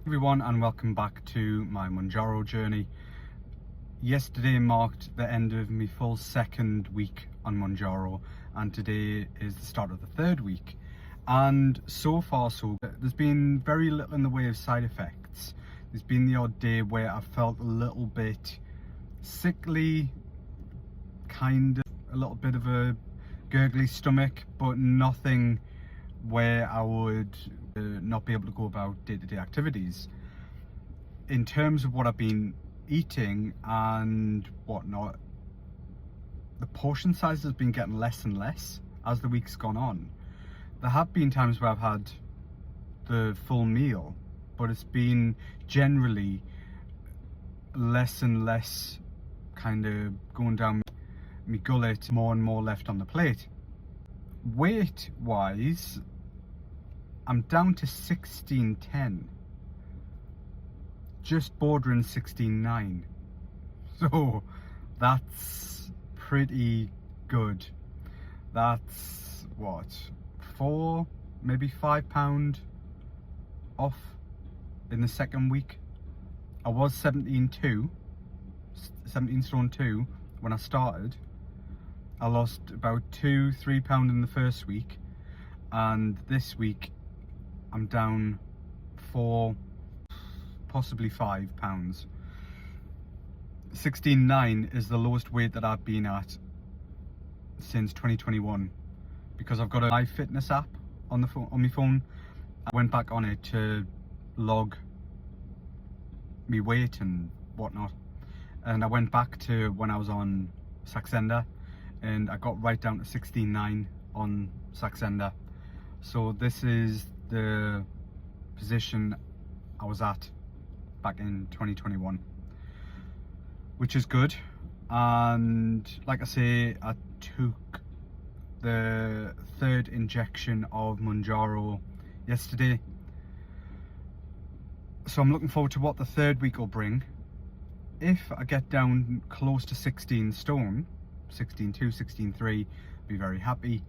Everyone, and welcome back to my Munjaro journey. Yesterday marked the end of my full second week on Munjaro, and today is the start of the third week. And so far so good. There's been very little in the way of side effects. There's been the odd day where I felt a little bit sickly, kind of a little bit of a gurgly stomach, but nothing where I would not be able to go about day-to-day activities. In terms of what I've been eating and whatnot, the portion size has been getting less and less as the week's gone on. There have been times where I've had the full meal, but it's been generally less and less, kind of going down my gullet, more and more left on the plate. Weight wise, I'm down to 16.10, just bordering 16.9, so that's pretty good. That's what, 4, maybe £5 off in the second week. I was 17 stone 2 when I started. I lost about £2-3 in the first week, and this week I'm down 4, possibly £5. 16.9 is the lowest weight that I've been at since 2021, because I've got a live fitness app on the phone, on my phone. I went back on it to log my weight and whatnot, and I went back to when I was on Saxenda, and I got right down to 16.9 on Saxenda. So this is the position I was at back in 2021, which is good. And like I say, I took the third injection of Munjaro yesterday, so I'm looking forward to what the third week will bring. If I get down close to 16 stone, 16.2, 16.3, I'll be very happy.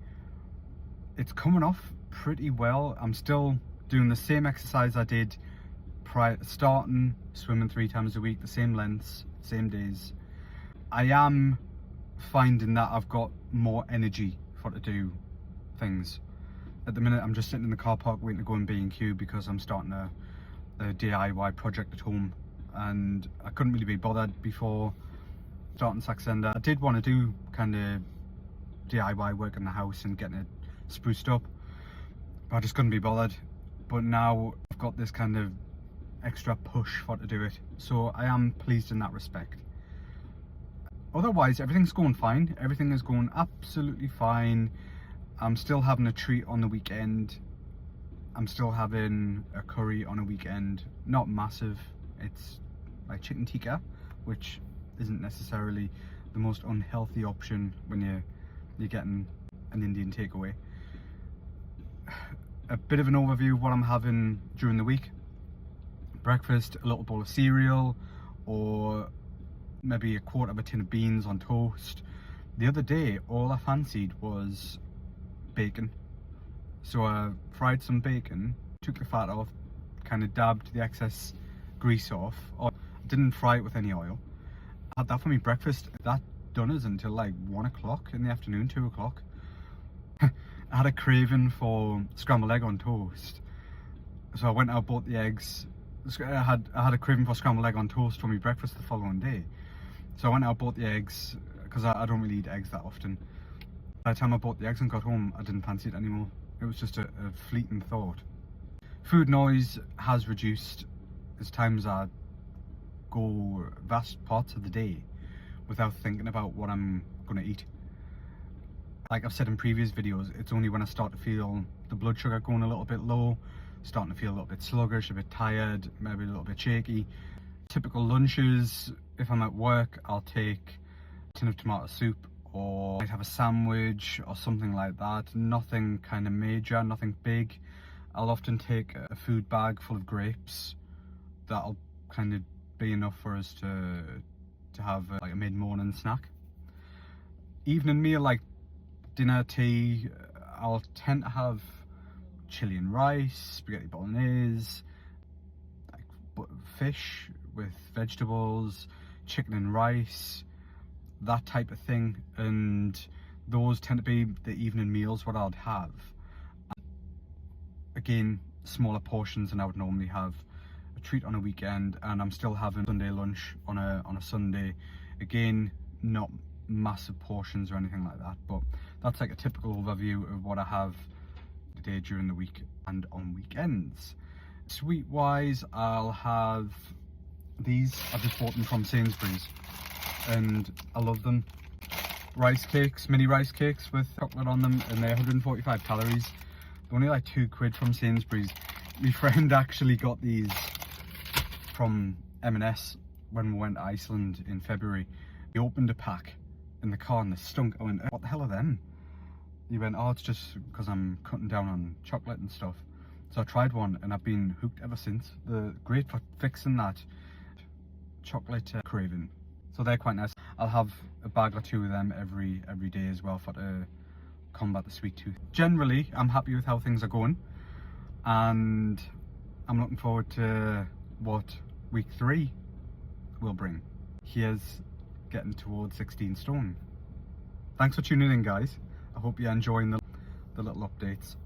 It's coming off pretty well. I'm still doing the same exercise I did prior to starting, swimming 3 times a week, the same lengths, same days. I am finding that I've got more energy for to do things. At the minute I'm just sitting in the car park waiting to go in B&Q because I'm starting a DIY project at home, and I couldn't really be bothered before starting Saxenda. I did want to do kind of DIY work in the house and getting it spruced up, but I just couldn't be bothered. But now I've got this kind of extra push for to do it, so I am pleased in that respect. Otherwise, everything's going fine. Everything is going absolutely fine. I'm still having a treat on the weekend. I'm still having a curry on a weekend. Not massive. It's like chicken tikka, which isn't necessarily the most unhealthy option when you're getting an Indian takeaway. A bit of an overview of what I'm having during the week. Breakfast, a little bowl of cereal, or maybe a quarter of a tin of beans on toast. The other day, all I fancied was bacon. So I fried some bacon, took the fat off, kind of dabbed the excess grease off. I didn't fry it with any oil. I had that for my breakfast. That done us until like 1 o'clock in the afternoon, 2 o'clock. I had a craving for scrambled egg on toast, so I went out, bought the eggs. I had a craving for scrambled egg on toast for my breakfast the following day, so I went out, bought the eggs, because I don't really eat eggs that often. By the time I bought the eggs and got home, I didn't fancy it anymore. It was just a fleeting thought. Food noise has reduced. There's times I go vast parts of the day without thinking about what I'm going to eat. Like I've said in previous videos, it's only when I start to feel the blood sugar going a little bit low, starting to feel a little bit sluggish, a bit tired, maybe a little bit shaky. Typical lunches, if I'm at work, I'll take a tin of tomato soup, or I'd have a sandwich or something like that. Nothing kind of major, nothing big. I'll often take a food bag full of grapes. That'll kind of be enough for us to have like a mid-morning snack. Evening meal, like dinner, tea, I'll tend to have chili and rice, spaghetti bolognese, like fish with vegetables, chicken and rice, that type of thing, and those tend to be the evening meals what I'd have. Again, smaller portions than I would normally have. A treat on a weekend, and I'm still having Sunday lunch on a Sunday. Again, not massive portions or anything like that, but that's like a typical overview of what I have today during the week and on weekends. Sweet wise, I'll have these. I just bought them from Sainsbury's and I love them. Rice cakes, mini rice cakes with chocolate on them, and they're 145 calories. They're only like £2 from Sainsbury's. My friend actually got these from M&S when we went to Iceland in February. He opened a pack in the car and they stunk. I went, what the hell are them? He went, oh, it's just because I'm cutting down on chocolate and stuff. So I tried one and I've been hooked ever since. They're great for fixing that chocolate craving. So they're quite nice. I'll have a bag or two of them every day as well for to combat the sweet tooth. Generally, I'm happy with how things are going, and I'm looking forward to what week 3 will bring. Here's getting towards 16 stone. Thanks for tuning in, guys. I hope you're enjoying the little updates.